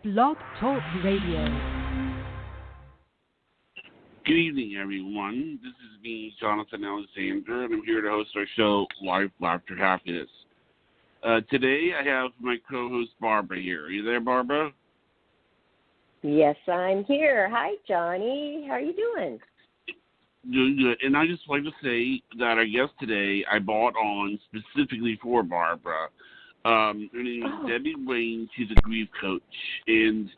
Blog Talk Radio. Good evening, everyone. This is me, Jonathan Alexander, and I'm here to host our show, Life, Laughter, Happiness. Today, I have my co-host, Barbara, here. Are you there, Barbara? Yes, I'm here. Hi, Johnny. How are you doing? Doing good. And I just like to say that our guest today, I bought on specifically for Barbara. Her name is Debbie Waine. She's a grief coach. And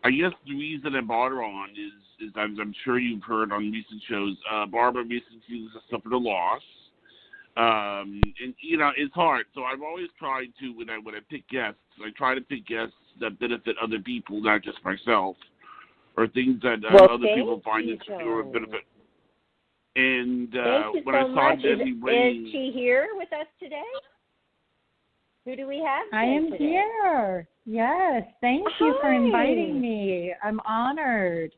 I guess the reason I bought her on is I'm sure you've heard on recent shows, Barbara recently suffered a loss. And, you know, it's hard. So I've always tried to, when I pick guests, I try to pick guests that benefit other people, not just myself, or things that other people find or benefit. And thank you when so I saw much. Debbie Waine, is she here with us today? Who do we have? I am today? here. Yes. Thank you for inviting me. I'm honored.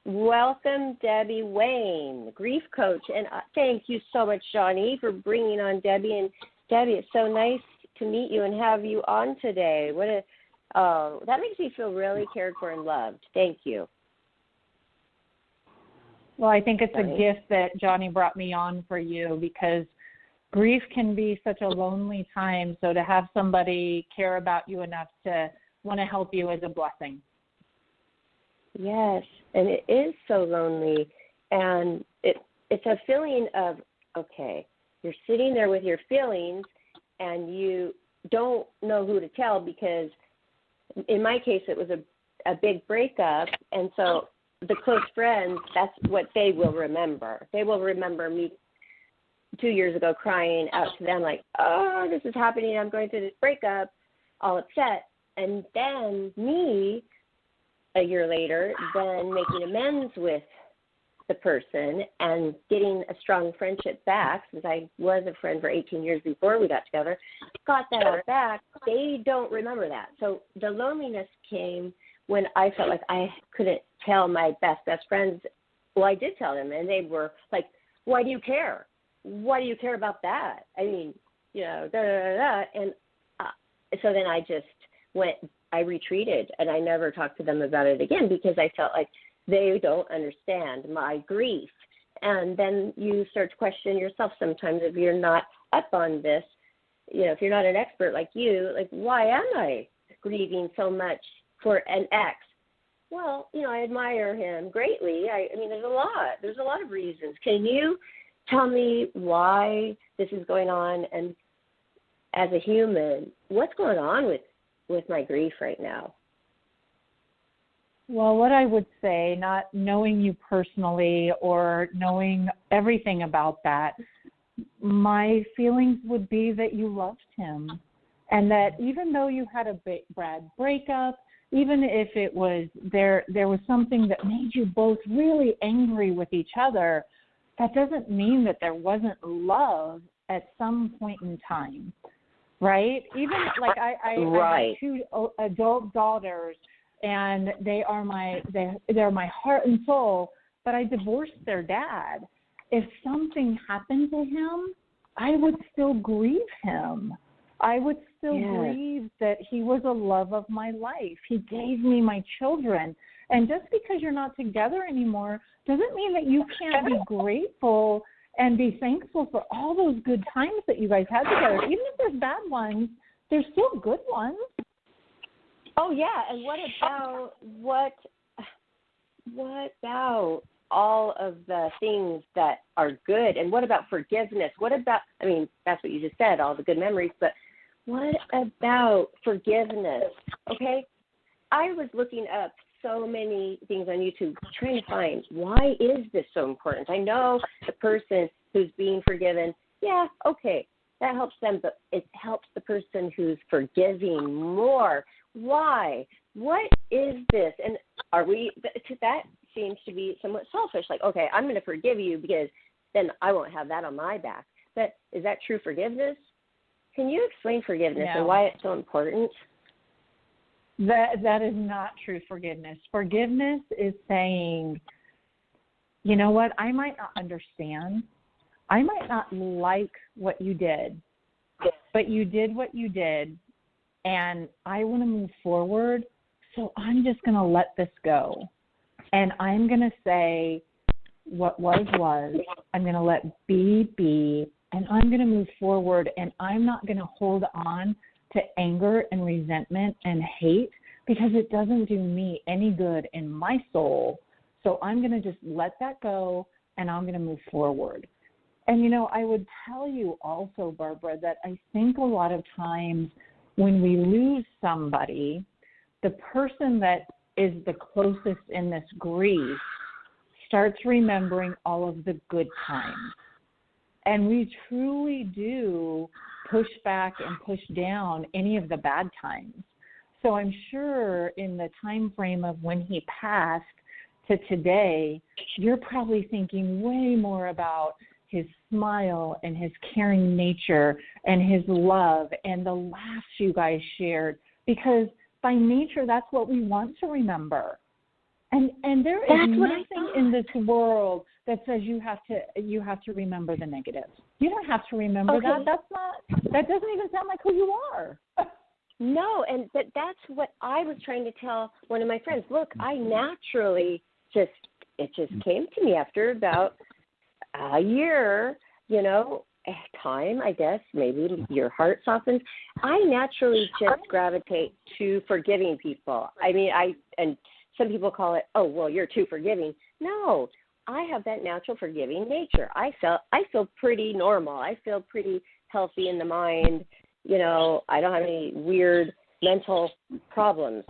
Welcome, Debbie Waine, grief coach. And thank you so much, Johnny, for bringing on Debbie. And Debbie, it's so nice to meet you and have you on today. That makes me feel really cared for and loved. Thank you. Well, I think it's a gift that Johnny brought me on for you because grief can be such a lonely time. So to have somebody care about you enough to want to help you is a blessing. Yes, and it is so lonely. And it's a feeling of, okay, you're sitting there with your feelings and you don't know who to tell because in my case it was a big breakup. And so the close friends, that's what they will remember. They will remember me 2 years ago crying out to them like, oh, this is happening. I'm going through this breakup, all upset. And then me, a year later, then making amends with the person and getting a strong friendship back, since I was a friend for 18 years before we got together, got that all back. They don't remember that. So the loneliness came when I felt like I couldn't tell my best friends. Well, I did tell them, and they were like, why do you care? Why do you care about that? I mean, you know, da-da-da-da. And so then I retreated, and I never talked to them about it again because I felt like they don't understand my grief. And then you start to question yourself sometimes if you're not up on this, you know, if you're not an expert like you, like, why am I grieving so much for an ex? Well, you know, I admire him greatly. I mean, there's a lot of reasons. Can you tell me why this is going on? And as a human, what's going on with my grief right now? Well, what I would say, not knowing you personally or knowing everything about that, my feelings would be that you loved him and that even though you had a bad breakup, even if it was there was something that made you both really angry with each other, that doesn't mean that there wasn't love at some point in time, right? Even like I have 2 adult daughters, and they're my heart and soul, but I divorced their dad. If something happened to him, I would still grieve him. I would still grieve that he was a love of my life. He gave me my children. And just because you're not together anymore doesn't mean that you can't be grateful and be thankful for all those good times that you guys had together. Even if there's bad ones, there's still good ones. Oh, yeah. And what about all of the things that are good? And what about forgiveness? I mean, that's what you just said, all the good memories, but what about forgiveness? Okay. I was looking up so many things on YouTube trying to find, why is this so important? I know the person who's being forgiven, yeah, okay, that helps them, but it helps the person who's forgiving more. Why? What is this? And that seems to be somewhat selfish. Like, okay, I'm going to forgive you because then I won't have that on my back. But is that true forgiveness? Can you explain forgiveness and why it's so important? That is not true forgiveness. Forgiveness is saying, you know what, I might not understand. I might not like what you did, but you did what you did, and I want to move forward So I'm just going to let this go. And I'm going to say what was. I'm going to let be, and I'm going to move forward, and I'm not going to hold on to anger and resentment and hate, because it doesn't do me any good in my soul. So I'm going to just let that go, and I'm going to move forward. And, I would tell you also, Barbara, that I think a lot of times when we lose somebody, the person that is the closest in this grief starts remembering all of the good times. And we truly do push back and push down any of the bad times. So I'm sure in the time frame of when he passed to today, you're probably thinking way more about his smile and his caring nature and his love and the laughs you guys shared, because by nature, that's what we want to remember. And there is nothing in this world that says you have to remember the negative. You don't have to remember that. That doesn't even sound like who you are. No, but that's what I was trying to tell one of my friends. Look, I naturally it just came to me after about a year, time, I guess, maybe your heart softens. I naturally just gravitate to forgiving people. I mean, and some people call it, oh, well, you're too forgiving. No, I have that natural forgiving nature. I feel pretty normal. I feel pretty healthy in the mind. I don't have any weird mental problems.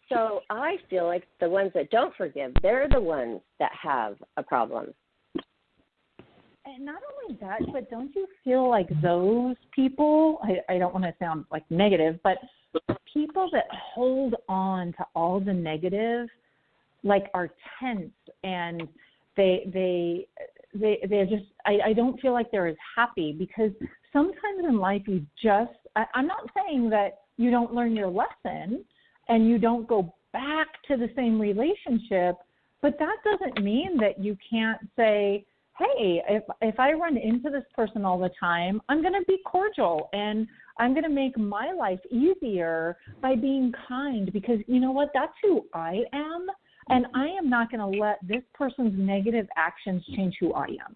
So I feel like the ones that don't forgive, they're the ones that have a problem. And not only that, but don't you feel like those people, I don't want to sound like negative, but people that hold on to all the negative, like, are tense, and they're just, I don't feel like they're as happy, because sometimes in life you just, I'm not saying that you don't learn your lesson and you don't go back to the same relationship, but that doesn't mean that you can't say, hey, if I run into this person all the time, I'm going to be cordial, and I'm going to make my life easier by being kind, because you know what? That's who I am, and I am not going to let this person's negative actions change who I am.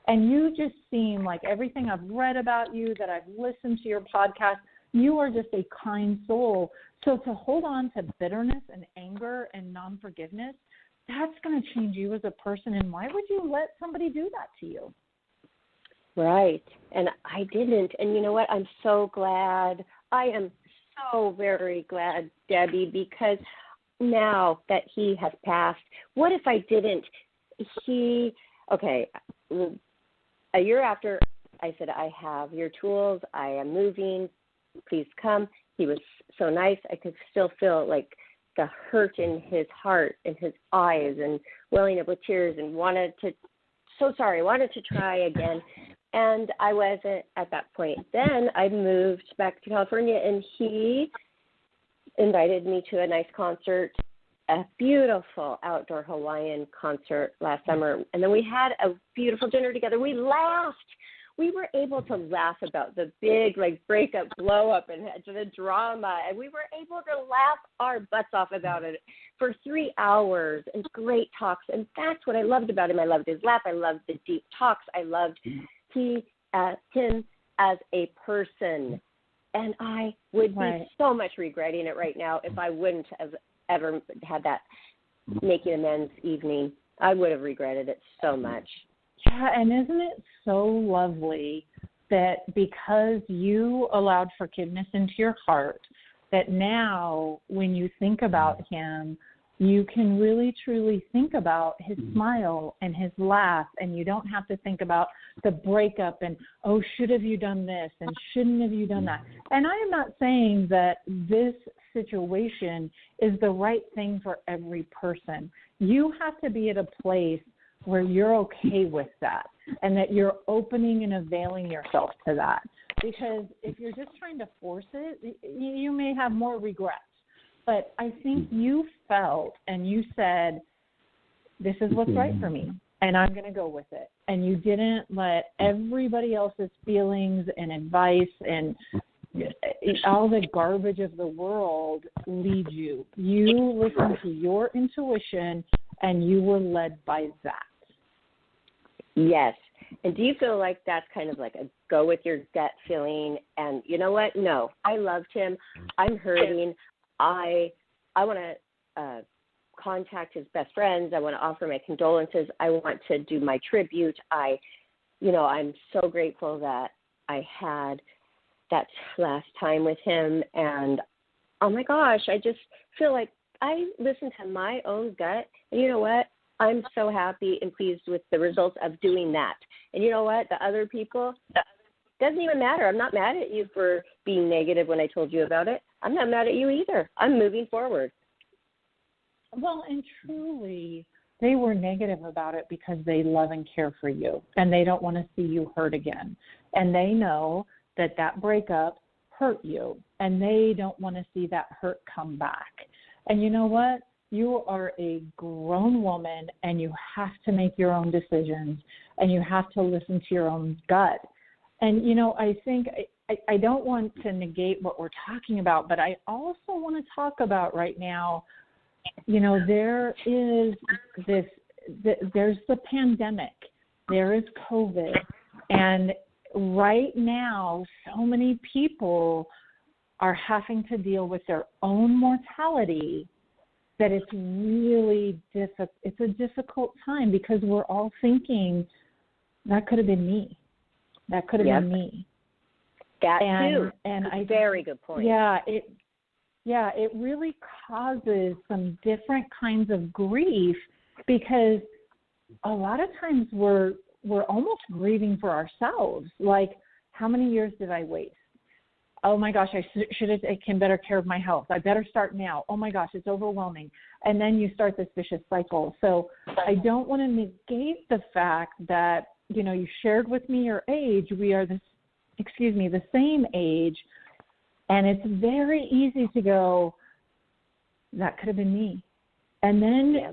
And you just seem like, everything I've read about you, that I've listened to your podcast, you are just a kind soul. So to hold on to bitterness and anger and non-forgiveness, that's going to change you as a person. And why would you let somebody do that to you? Right. And I didn't. And you know what? I'm so glad. I am so very glad, Debbie, because now that he has passed, what if I didn't? A year after, I said, I have your tools. I am moving. Please come. He was so nice. I could still feel like the hurt in his heart, in his eyes, and welling up with tears, and wanted to try again. And I wasn't at that point. Then I moved back to California, and he invited me to a nice concert, a beautiful outdoor Hawaiian concert last summer. And then we had a beautiful dinner together. We laughed. We were able to laugh about the big, breakup, blow up, and the drama. And we were able to laugh our butts off about it for 3 hours, and great talks. And that's what I loved about him. I loved his laugh. I loved the deep talks. I loved him as a person. And I would be so much regretting it right now if I wouldn't have ever had that making amends evening. I would have regretted it so much. Yeah, and isn't it so lovely that because you allowed forgiveness into your heart, that now when you think about him, you can really truly think about his smile and his laugh, and you don't have to think about the breakup and, oh, should have you done this and shouldn't have you done that. And I am not saying that this situation is the right thing for every person. You have to be at a place where you're okay with that, and that you're opening and availing yourself to that. Because if you're just trying to force it, you may have more regrets. But I think you felt and you said, this is what's right for me, and I'm going to go with it. And you didn't let everybody else's feelings and advice and all the garbage of the world lead you. You listen to your intuition, and you were led by that. Yes. And do you feel like that's kind of like a go with your gut feeling? And you know what? No, I loved him. I'm hurting. I want to contact his best friends. I want to offer my condolences. I want to do my tribute. I'm so grateful that I had that last time with him. And oh my gosh, I just feel like I listened to my own gut. And you know what? I'm so happy and pleased with the results of doing that. And you know what? The other people, doesn't even matter. I'm not mad at you for being negative when I told you about it. I'm not mad at you either. I'm moving forward. Well, and truly, they were negative about it because they love and care for you, and they don't want to see you hurt again. And they know that breakup hurt you, and they don't want to see that hurt come back. And you know what? You are a grown woman, and you have to make your own decisions, and you have to listen to your own gut. And, I think I don't want to negate what we're talking about, but I also want to talk about right now, there is there's the pandemic, there is COVID, and right now so many people are having to deal with their own mortality that it's really it's a difficult time, because we're all thinking that could have been me. That could have been me. That too. And very good point. Yeah, it really causes some different kinds of grief, because a lot of times we're almost grieving for ourselves. Like, how many years did I waste? Oh my gosh, I should have taken better care of my health. I better start now. Oh my gosh, it's overwhelming. And then you start this vicious cycle. So I don't want to negate the fact that, you shared with me your age. We are the same age. And it's very easy to go, that could have been me. And then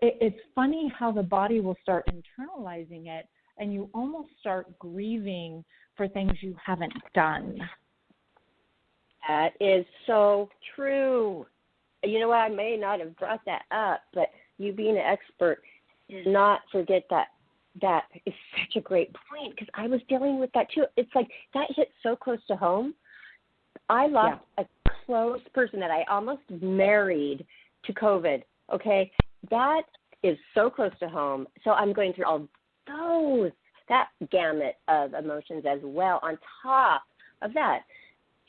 it's funny how the body will start internalizing it, and you almost start grieving for things you haven't done. That is so true. You know what? I may not have brought that up, but you being an expert, do not forget that. That is such a great point, because I was dealing with that too. It's like that hit so close to home. I lost a close person that I almost married to COVID, okay? That is so close to home. So I'm going through all that gamut of emotions as well on top of that.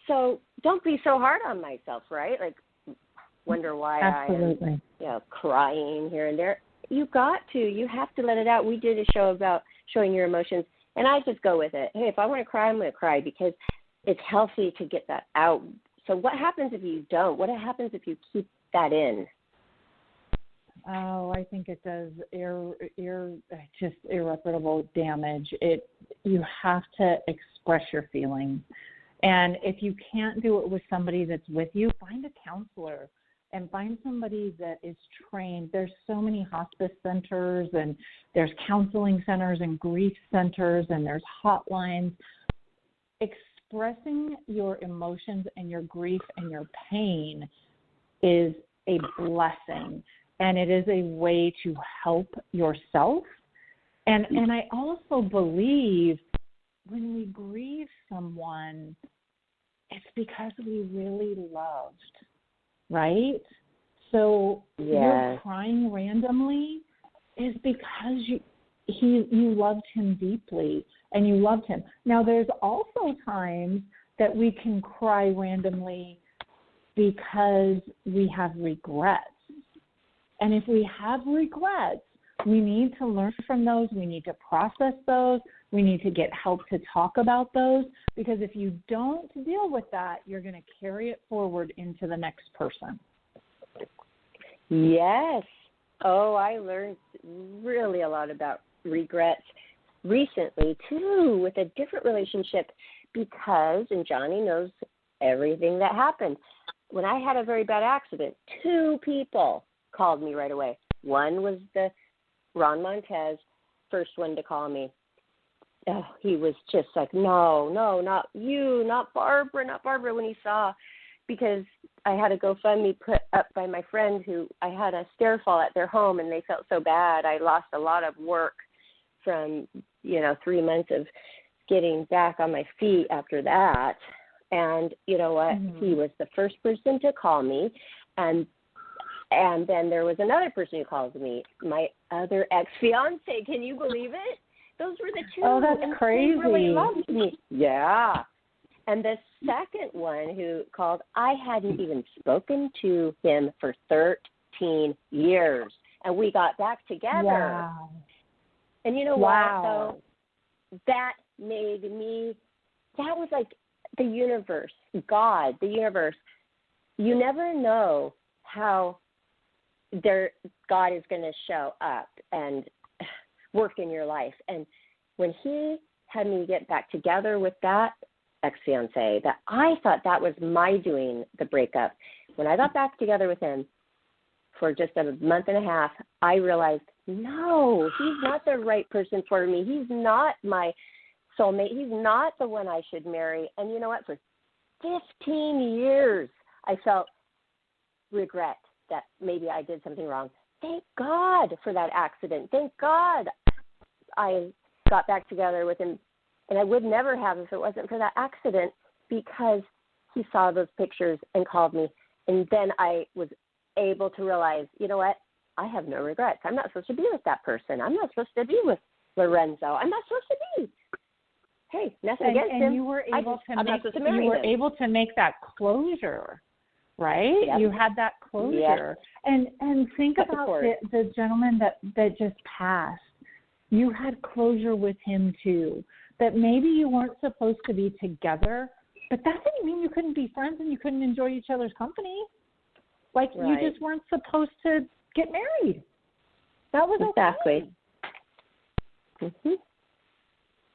So don't be so hard on myself, right? Like, wonder why Absolutely. I am crying here and there. You have to let it out. We did a show about showing your emotions, and I just go with it. Hey, if I want to cry, I'm going to cry, because it's healthy to get that out. So what happens if you don't? What happens if you keep that in? Oh, I think it does just irreparable damage. You have to express your feelings. And if you can't do it with somebody that's with you, find a counselor and find somebody that is trained. There's so many hospice centers, and there's counseling centers and grief centers, and there's hotlines. Expressing your emotions and your grief and your pain is a blessing, and it is a way to help yourself. And I also believe when we grieve someone, it's because we really loved, right? So you're crying randomly is because you loved him deeply, and you loved him. Now, there's also times that we can cry randomly because we have regrets. And if we have regrets, we need to learn from those. We need to process those. We need to get help to talk about those, because if you don't deal with that, you're going to carry it forward into the next person. Yes. Oh, I learned really a lot about regrets recently, too, with a different relationship, because, and Johnny knows everything that happened. When I had a very bad accident, 2 people called me right away. One was the Ron Montez, first one to call me. he was just like, no, not you, not Barbara, when he saw, because I had a GoFundMe put up by my friend who I had a stair fall at their home, and they felt so bad. I lost a lot of work from, 3 months of getting back on my feet after that. And you know what? Mm-hmm. He was the first person to call me, and then there was another person who called me, my other ex-fiance. Can you believe it? Those were the two. Oh, that's crazy. They really loved me. Yeah. And the second one who called, I hadn't even spoken to him for 13 years, and we got back together. Wow. And you know what, though? That made me, that was like the universe, God, the universe. You never know how God is going to show up and work in your life. And when he had me get back together with that ex-fiance, that I thought that was my doing the breakup. When I got back together with him for just a month and a half, I realized, no, he's not the right person for me. He's not my soulmate. He's not the one I should marry. And you know what? For 15 years, I felt regret that maybe I did something wrong. Thank God for that accident. Thank God I got back together with him. And I would never have if it wasn't for that accident, because he saw those pictures and called me. And then I was able to realize, you know what? I have no regrets. I'm not supposed to be with that person. I'm not supposed to be with Lorenzo. I'm not supposed to be. Hey, nothing against him. And you were able to make that closure, right? Yep. You had that closure. Yep. And think about the gentleman that just passed. You had closure with him too. That maybe you weren't supposed to be together, but that didn't mean you couldn't be friends and you couldn't enjoy each other's company. Like, right. You just weren't supposed to get married. That was exactly. Okay. Mm-hmm.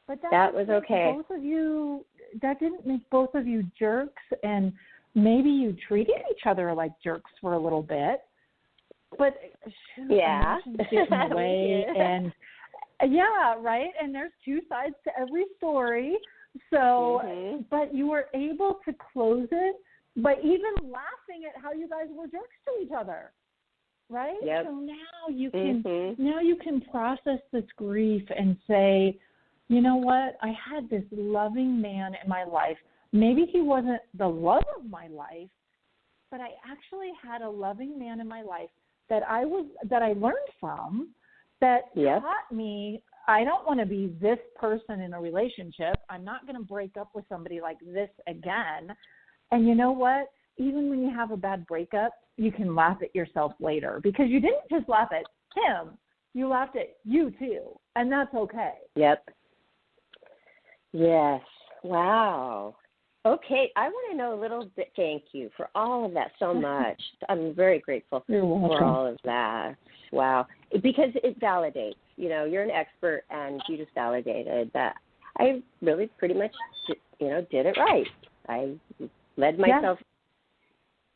But that was okay. Both of you, that didn't make both of you jerks, and maybe you treated each other like jerks for a little bit. But emotions get in the way, and yeah, right. And there's two sides to every story. So, but you were able to close it, but even laughing at how you guys were jerks to each other, right? Yep. So now you can process this grief and say, you know what? I had this loving man in my life. Maybe he wasn't the love of my life, but I actually had a loving man in my life that I learned from, that taught me I don't want to be this person in a relationship. I'm not going to break up with somebody like this again. And you know what? Even when you have a bad breakup, you can laugh at yourself later, because you didn't just laugh at him. You laughed at you too. And that's okay. Yep. Yes. Wow. Okay. I want to know a little bit. Thank you for all of that so much. I'm very grateful for all of that. Wow. Because it validates, you're an expert, and you just validated that I really pretty much, did it right. I led myself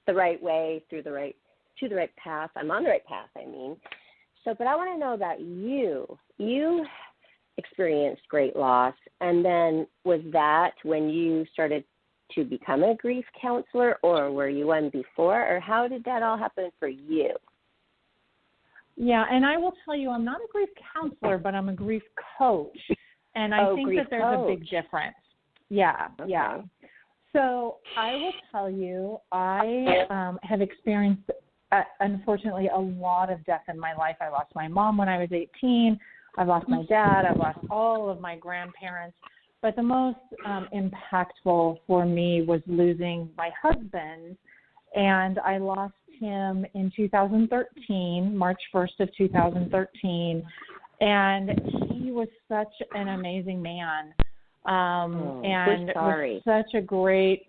the right way to the right path. I'm on the right path, I mean. So, but I want to know that you experienced great loss, and then was that when you started to become a grief counselor, or were you one before, or how did that all happen for you? Yeah, and I will tell you, I'm not a grief counselor, but I'm a grief coach, and I think that there's a big difference. Yeah, okay. Yeah. So I will tell you, I have experienced, unfortunately, a lot of death in my life. I lost my mom when I was 18. I've lost my dad. I've lost all of my grandparents. But the most impactful for me was losing my husband, and I lost him in 2013, March 1st of 2013, and he was such an amazing man. And was such a great,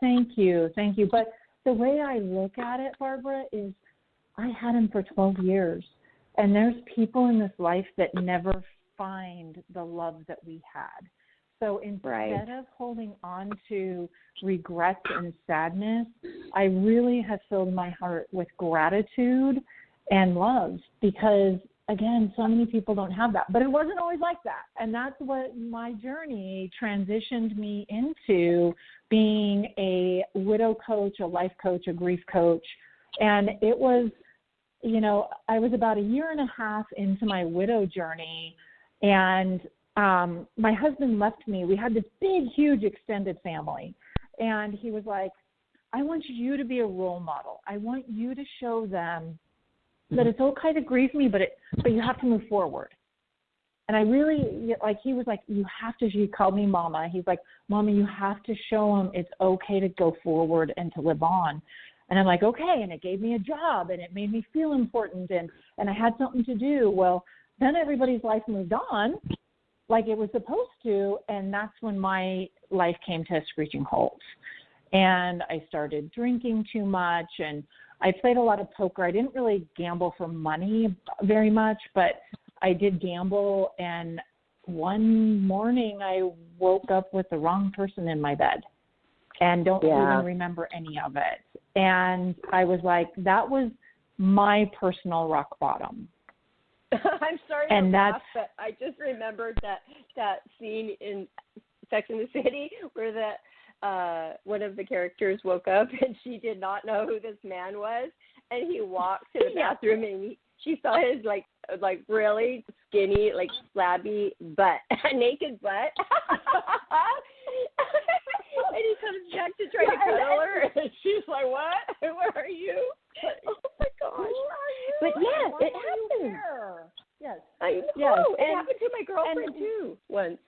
thank you. But the way I look at it, Barbara, is I had him for 12 years, and there's people in this life that never find the love that we had. So instead of holding on to regrets and sadness, I really have filled my heart with gratitude and love, because again, so many people don't have that. But it wasn't always like that. And that's what my journey transitioned me into, being a widow coach, a life coach, a grief coach. And it was, I was about a year and a half into my widow journey, and my husband left me. We had this big, huge extended family. And he was like, I want you to be a role model. I want you to show them that it's okay to grieve me, but you have to move forward. And I really, he was like, you have to, he called me Mama. He's like, Mama, you have to show them it's okay to go forward and to live on. And I'm like, okay. And it gave me a job, and it made me feel important, and I had something to do. Well, then everybody's life moved on like it was supposed to, and that's when my life came to a screeching halt. And I started drinking too much, and I played a lot of poker. I didn't really gamble for money very much, but I did gamble, and one morning I woke up with the wrong person in my bed and don't even remember any of it. And I was like, that was my personal rock bottom. I'm sorry to laugh, but I just remembered that scene in Sex and the City where one of the characters woke up and she did not know who this man was, and he walked to the bathroom and she saw his like really skinny, like flabby butt, naked butt. And he comes back to try to cuddle her, and she's like, "What? Where are you?" Oh my gosh! But yes, it happened. Yes, I know. It happened to my girlfriend too once.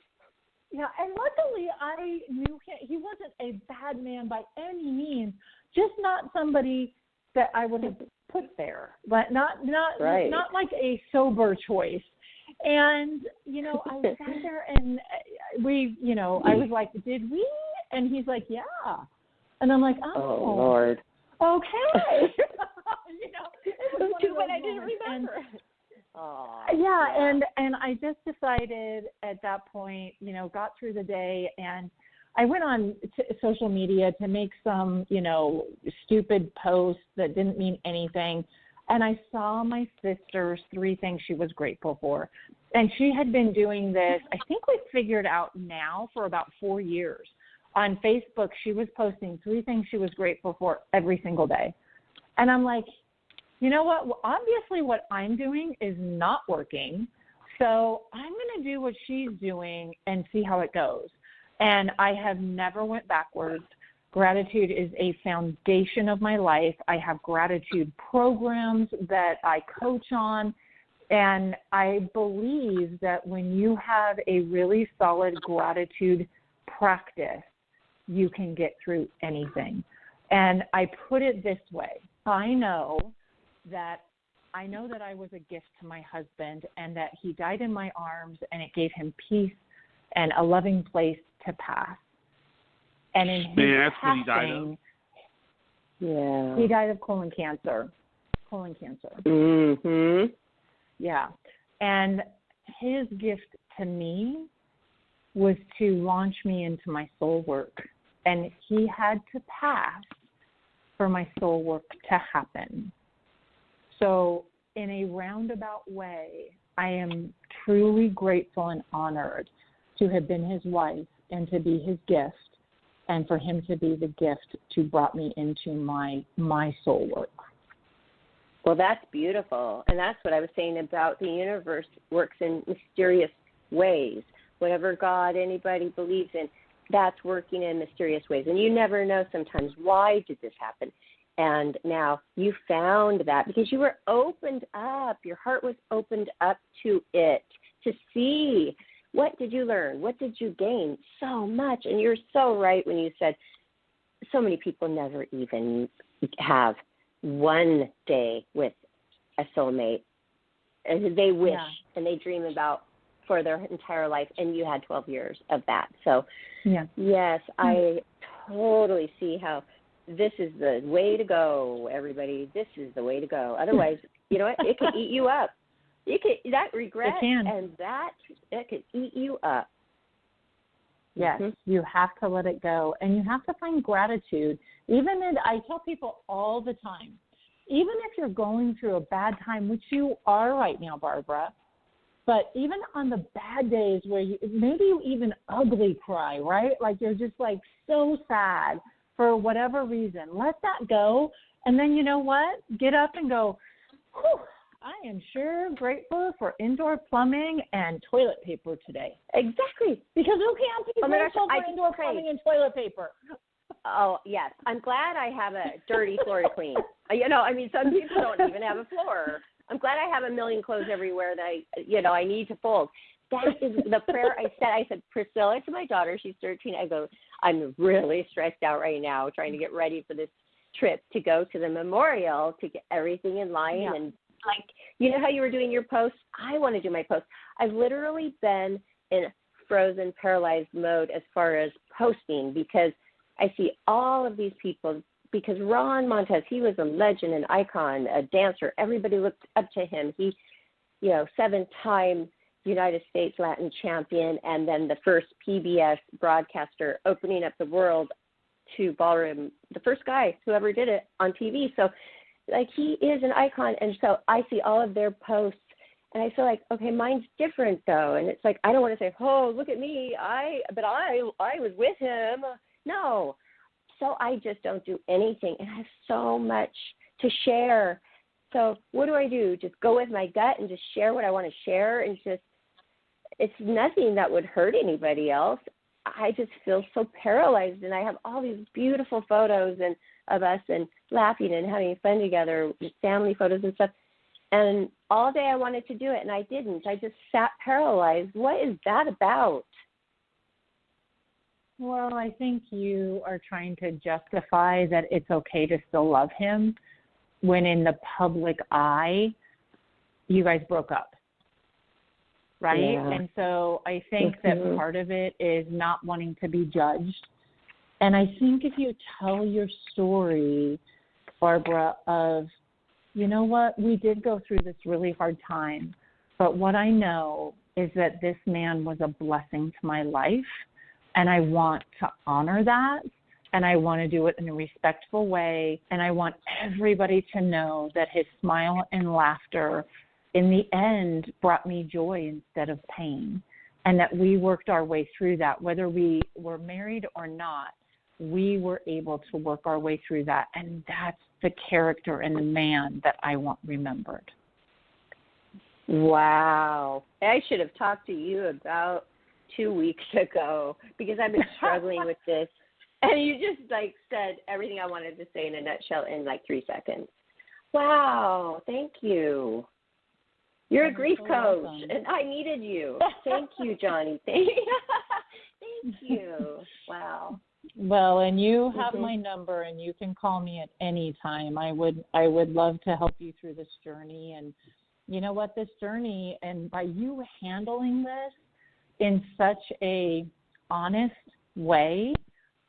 Yeah, and luckily I knew him. He wasn't a bad man by any means, just not somebody that I would have put there, but not like a sober choice. And I sat there and I was like, did we? And he's like, yeah. And I'm like, oh Lord. Okay. It was too bad I didn't remember. And I just decided at that point, got through the day, and I went on social media to make some, stupid posts that didn't mean anything. And I saw my sister's 3 things she was grateful for. And she had been doing this, I think we figured out now, for about 4 years. On Facebook, she was posting 3 things she was grateful for every single day. And I'm like, you know what? Well, obviously what I'm doing is not working. So I'm going to do what she's doing and see how it goes. And I have never went backwards. Gratitude is a foundation of my life. I have gratitude programs that I coach on. And I believe that when you have a really solid gratitude practice, you can get through anything. And I put it this way. I know that I was a gift to my husband, and that he died in my arms, and it gave him peace and a loving place to pass. And in his passing, he died of colon cancer. Mm-hmm. Yeah. And his gift to me was to launch me into my soul work. And he had to pass for my soul work to happen. So in a roundabout way, I am truly grateful and honored to have been his wife and to be his gift, and for him to be the gift to brought me into my soul work. Well, that's beautiful. And that's what I was saying about the universe works in mysterious ways. Whatever God anybody believes in, that's working in mysterious ways. And you never know sometimes, why did this happen? And now you found that because you were opened up. Your heart was opened up to it, to see. What did you learn? What did you gain? So much. And you're so right when you said so many people never even have one day with a soulmate. And they wish and they dream about for their entire life, and you had 12 years of that. So, yes, I totally see how this is the way to go, everybody. This is the way to go. Otherwise, you know what? It could eat you up. That regret and it could eat you up. Yes, you have to let it go, and you have to find gratitude. I tell people all the time, even if you're going through a bad time, which you are right now, Barbara, but even on the bad days where maybe you even ugly cry, right? Like you're just like so sad for whatever reason. Let that go. And then you know what? Get up and go, whew, I am sure grateful for indoor plumbing and toilet paper today. Exactly. Because who can't be grateful for indoor plumbing and toilet paper? Oh, yes. I'm glad I have a dirty floor to clean. Some people don't even have a floor. I'm glad I have a million clothes everywhere that I need to fold. That is the prayer I said. I said, Priscilla, to my daughter, she's 13. I go, I'm really stressed out right now trying to get ready for this trip to go to the memorial to get everything in line. Yeah. And like, you know how you were doing your post? I want to do my post. I've literally been in frozen, paralyzed mode as far as posting because I see all of these people. Because Ron Montez, he was a legend, an icon, a dancer. Everybody looked up to him. He, 7-time United States Latin champion, and then the first PBS broadcaster opening up the world to ballroom, the first guy who ever did it on TV. So, like, he is an icon. And so I see all of their posts, and I feel like, okay, mine's different, though. And it's like, I don't want to say, oh, look at me. I was with him. No. So I just don't do anything, and I have so much to share. So what do? Just go with my gut and just share what I want to share, and it's nothing that would hurt anybody else. I just feel so paralyzed, and I have all these beautiful photos of us and laughing and having fun together, family photos and stuff. And all day I wanted to do it, and I didn't. I just sat paralyzed. What is that about? Well, I think you are trying to justify that it's okay to still love him when in the public eye, you guys broke up, right? Yeah. And so I think that part of it is not wanting to be judged. And I think if you tell your story, Barbara, of, you know what, we did go through this really hard time, but what I know is that this man was a blessing to my life. And I want to honor that, and I want to do it in a respectful way, and I want everybody to know that his smile and laughter in the end brought me joy instead of pain, and that we worked our way through that. Whether we were married or not, we were able to work our way through that, and that's the character and the man that I want remembered. Wow. I should have talked to you about 2 weeks ago because I've been struggling with this, and you just said everything I wanted to say in a nutshell in 3 seconds. Wow, thank you. You're a grief coach, and I needed you. Thank you, Johnny. Thank you. Wow. Well, and you have my number, and you can call me at any time. I would love to help you through this journey, and you know what, this journey, and by you handling this in such a honest way,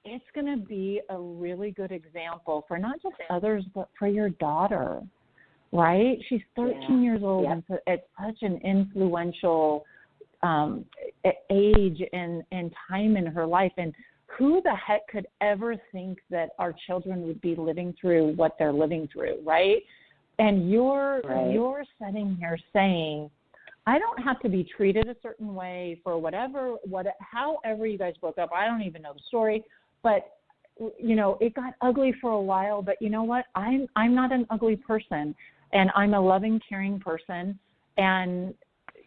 it's going to be a really good example for not just others, but for your daughter, right? She's 13 years old and at such an influential age and time in her life. And who the heck could ever think that our children would be living through what they're living through, right? And you're sitting here saying, I don't have to be treated a certain way for however you guys broke up. I don't even know the story, but it got ugly for a while. But you know what? I'm not an ugly person, and I'm a loving, caring person. And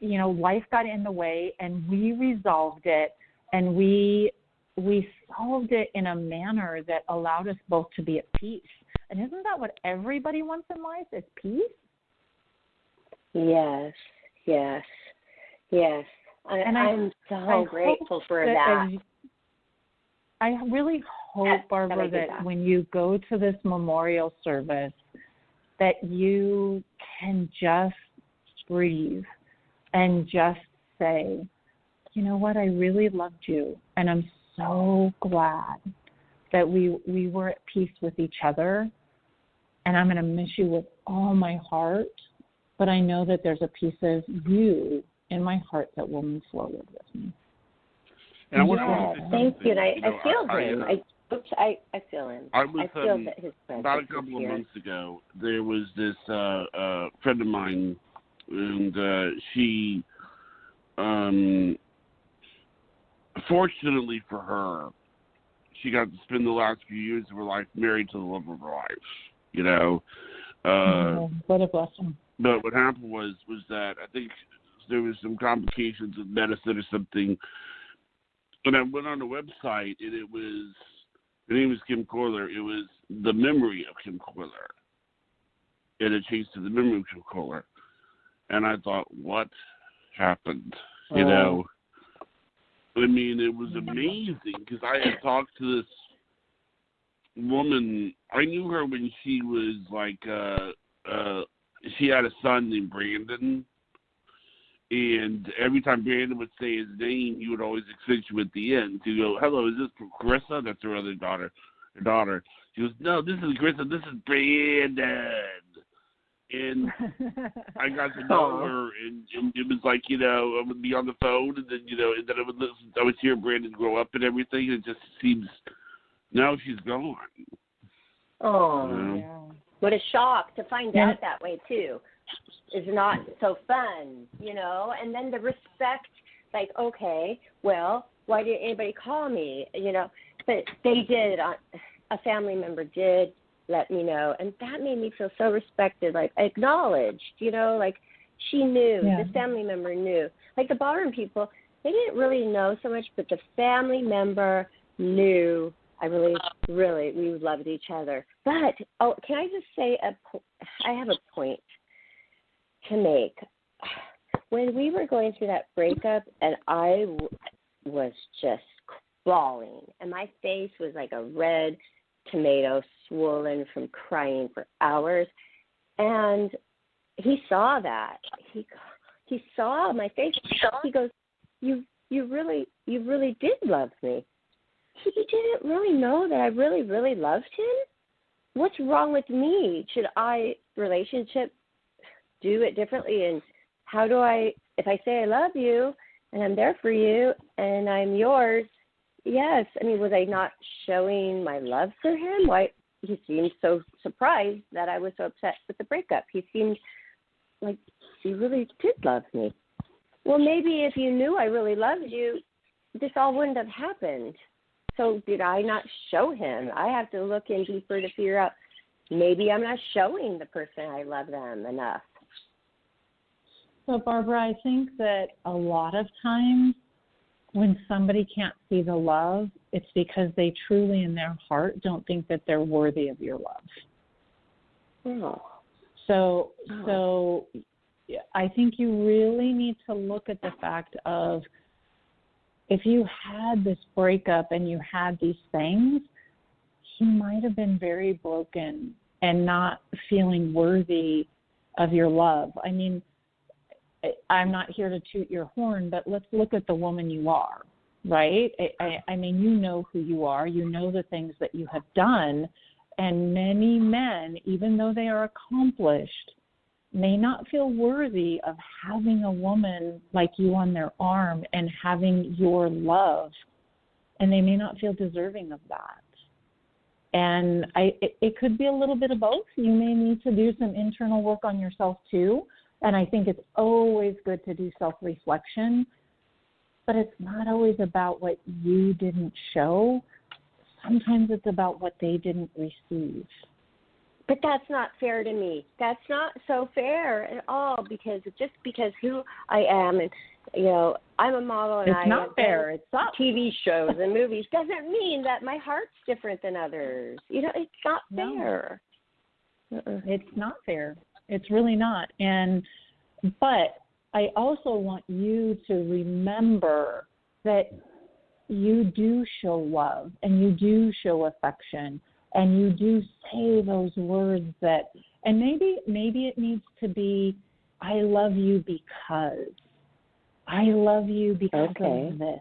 life got in the way, and we resolved it, and we solved it in a manner that allowed us both to be at peace. And isn't that what everybody wants in life? Is peace? Yes. Yes. I'm so grateful for that. I really hope, Barbara, that when you go to this memorial service, that you can just breathe and just say, you know what, I really loved you, and I'm so glad that we were at peace with each other, and I'm going to miss you with all my heart. But I know that there's a piece of you in my heart that will move forward with me. And I want to say thank you. And I feel him. Oops, I feel him. I was feel that his presence about a couple of months ago. There was this friend of mine, and she, fortunately for her, she got to spend the last few years of her life married to the love of her life. What a blessing. But what happened was that I think there was some complications with medicine or something. And I went on the website, and it was, her name was Kim Kohler. It was The Memory of Kim Kohler. And it changed to The Memory of Kim Kohler. And I thought, what happened? You know? I mean, it was amazing because I had talked to this woman. I knew her when she was like, she had a son named Brandon. And every time Brandon would say his name, you would always accentuate the end to go, hello, is this Carissa? That's her other daughter. Her daughter. She goes, no, this is Carissa. This is Brandon. And I got to know her, and it was like, I would be on the phone, and then, and then I would listen. I would hear Brandon grow up and everything, and it just seems, now she's gone. Oh, yeah. What a shock to find out that way, too. Is not so fun, and then the respect, like, okay, well, why didn't anybody call me, but they did, a family member did let me know, and that made me feel so respected, like, acknowledged, like, she knew, this family member knew, like, the ballroom people, they didn't really know so much, but the family member knew, I really, we loved each other, but, can I just say, I have a point to make. When we were going through that breakup, and I was just bawling, and my face was like a red tomato, swollen from crying for hours, and he saw that. He saw my face. He goes, "You really did love me." He didn't really know that I really, really loved him. What's wrong with me? Should relationship do it differently? And how do if I say I love you and I'm there for you and I'm yours, yes. I mean, was I not showing my love for him? Why? He seemed so surprised that I was so upset with the breakup. He seemed like he really did love me. Well, maybe if you knew I really loved you, this all wouldn't have happened. So did I not show him? I have to look in deeper to figure out maybe I'm not showing the person I love them enough. So, Barbara, I think that a lot of times when somebody can't see the love, it's because they truly in their heart don't think that they're worthy of your love. Oh. So I think you really need to look at the fact of if you had this breakup and you had these things, he might have been very broken and not feeling worthy of your love. I mean, I'm not here to toot your horn, but let's look at the woman you are, right? I mean, you know who you are. You know the things that you have done. And many men, even though they are accomplished, may not feel worthy of having a woman like you on their arm and having your love. And they may not feel deserving of that. And it could be a little bit of both. You may need to do some internal work on yourself too. And I think it's always good to do self-reflection, but it's not always about what you didn't show. Sometimes it's about what they didn't receive. But that's not fair to me. That's not so fair at all because who I am and, I'm a model and it's not fair. It's not. TV shows and movies doesn't mean that my heart's different than others. It's not fair. No. It's not fair. It's really not. But I also want you to remember that you do show love and you do show affection and you do say those words and maybe it needs to be, I love you because. I love you because of this.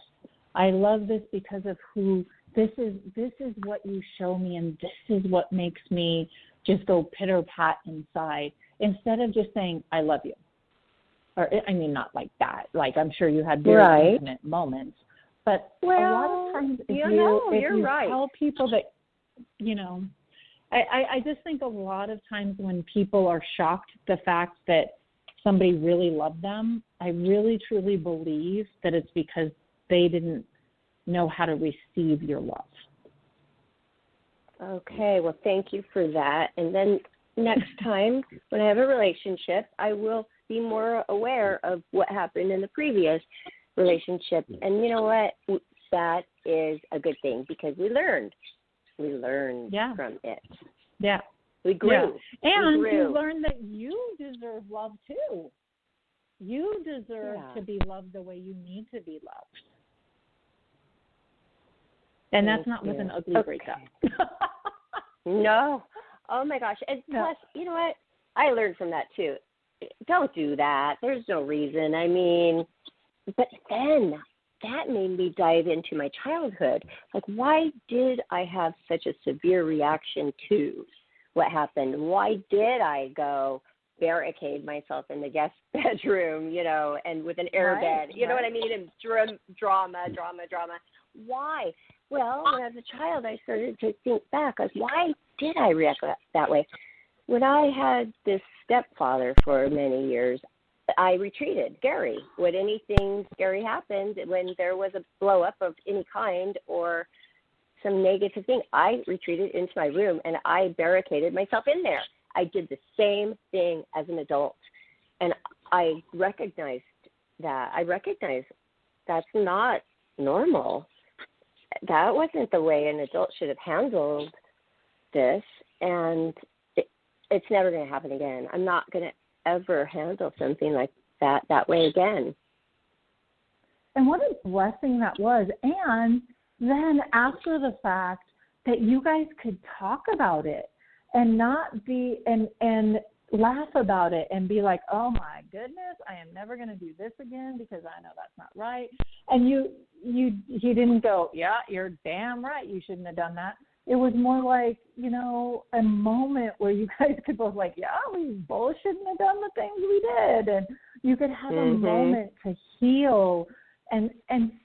I love this because of who, this is what you show me and this is what makes me just go pitter-pat inside. Instead of just saying, I love you. Or, I mean, not like that. Like, I'm sure you had very intimate moments. But a lot of times if you right. tell people that, I just think a lot of times when people are shocked at the fact that somebody really loved them, I really truly believe that it's because they didn't know how to receive your love. Okay, well, thank you for that. And then next time when I have a relationship, I will be more aware of what happened in the previous relationship. And you know what? That is a good thing because we learned. We learned from it. Yeah. We grew. Yeah. And we grew. you learned that you deserve love too. You deserve to be loved the way you need to be loved. And that's not with an ugly breakup. No. Oh, my gosh. And plus, you know what? I learned from that, too. Don't do that. There's no reason. I mean, but then that made me dive into my childhood. Like, why did I have such a severe reaction to what happened? Why did I go barricade myself in the guest bedroom, and with an airbed? You know what I mean? And drama. Why? Well, when I was a child, I started to think back, like, why did I react that way? When I had this stepfather for many years, I retreated. Gary, when anything scary happened, when there was a blow up of any kind or some negative thing, I retreated into my room and I barricaded myself in there. I did the same thing as an adult. And I recognized that. I recognized that's not normal. That wasn't the way an adult should have handled this. And it's never going to happen again. I'm not going to ever handle something like that way again. And what a blessing that was. And then after the fact that you guys could talk about it and not be and laugh about it and be like, oh my goodness, I am never going to do this again because I know that's not right. And he didn't go, yeah, you're damn right, you shouldn't have done that. It was more like, a moment where you guys could both like, yeah, we both shouldn't have done the things we did. And you could have a moment to heal and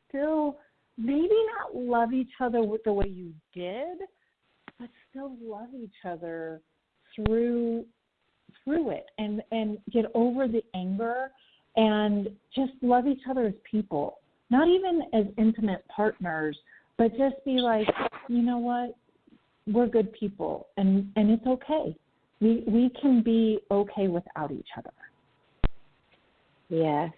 still maybe not love each other with the way you did, but still love each other through it and get over the anger and just love each other as people, not even as intimate partners, but just be like, you know what? We're good people, and it's okay. We can be okay without each other. Yes.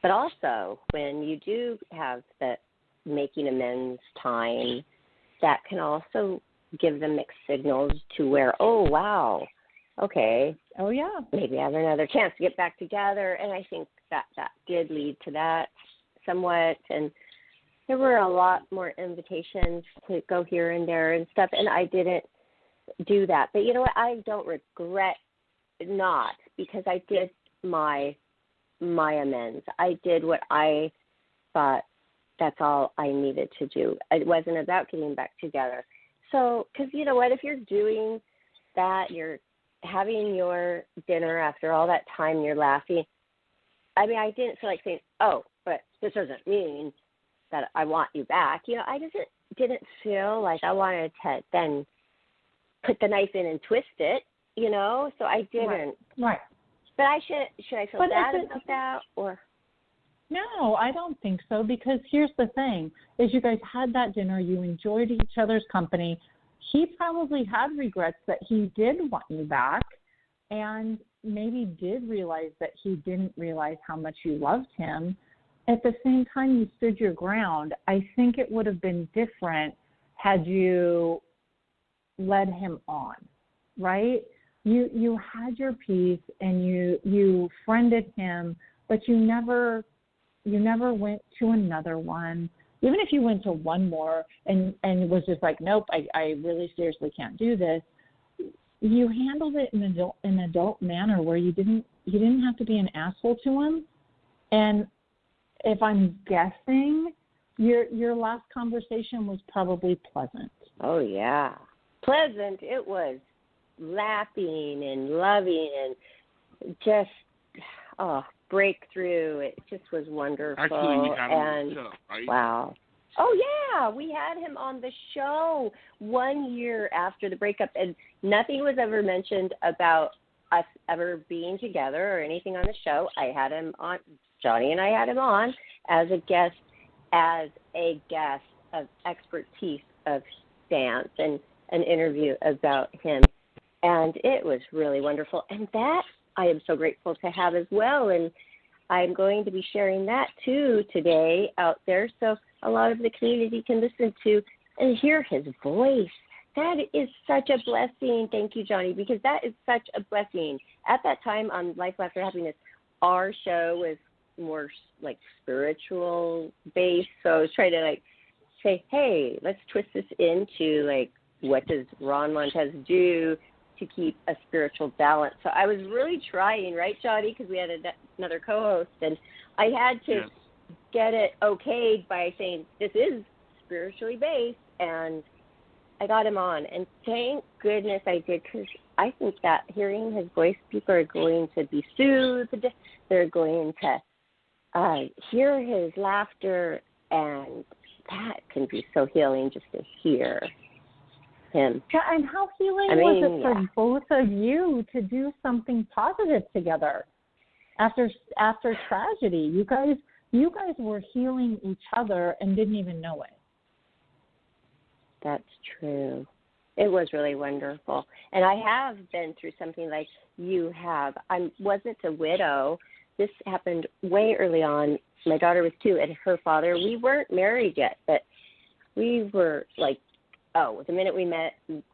But also, when you do have that making amends time, that can also give them mixed signals to where, oh, wow, okay. Oh, yeah. Maybe I have another chance to get back together. And I think that did lead to that somewhat. And there were a lot more invitations to go here and there and stuff, and I didn't do that. But you know what? I don't regret not, because I did my amends. I did what I thought that's all I needed to do. It wasn't about getting back together. So, because you know what? If you're doing that, you're having your dinner after all that time, you're laughing. I mean, I didn't feel like saying, oh, but this doesn't mean that I want you back. I just didn't feel like I wanted to then put the knife in and twist it, so I didn't. Right. But should I feel bad about that or? No, I don't think so, because here's the thing, is you guys had that dinner, you enjoyed each other's company. He probably had regrets that he did want you back and maybe did realize that he didn't realize how much you loved him. At the same time, you stood your ground. I think it would have been different had you led him on, right? You had your peace and you friended him, but you never went to another one. Even if you went to one more and was just like, nope, I really seriously can't do this. You handled it in an adult manner where you didn't have to be an asshole to him. And if I'm guessing, your last conversation was probably pleasant. Oh, yeah. Pleasant. It was laughing and loving and just, breakthrough. It just was wonderful. Actually, we had him on the show, right? Wow. Oh, yeah, we had him on the show 1 year after the breakup, and nothing was ever mentioned about us ever being together or anything on the show. I had him on, Johnny and I had him on as a guest of expertise of dance and an interview about him. And it was really wonderful. And that I am so grateful to have as well. And I'm going to be sharing that too today out there so a lot of the community can listen to and hear his voice. That is such a blessing. Thank you, Johnny, because that is such a blessing. At that time on Life, Laughter, Happiness, our show was more like spiritual based. So I was trying to like say, hey, let's twist this into like, what does Ron Montez do to keep a spiritual balance? So I was really trying, right, Johnny, because we had another co-host, and I had to get it okayed by saying this is spiritually based, and I got him on, and thank goodness I did, because I think that hearing his voice, people are going to be soothed, they're going to hear his laughter, and that can be so healing just to hear him. Yeah, and how healing was it for both of you to do something positive together after tragedy? You guys were healing each other and didn't even know it. That's true. It was really wonderful. And I have been through something like you have. I wasn't a widow. This happened way early on. My daughter was 2, and her father, we weren't married yet, but we were like, the minute we met,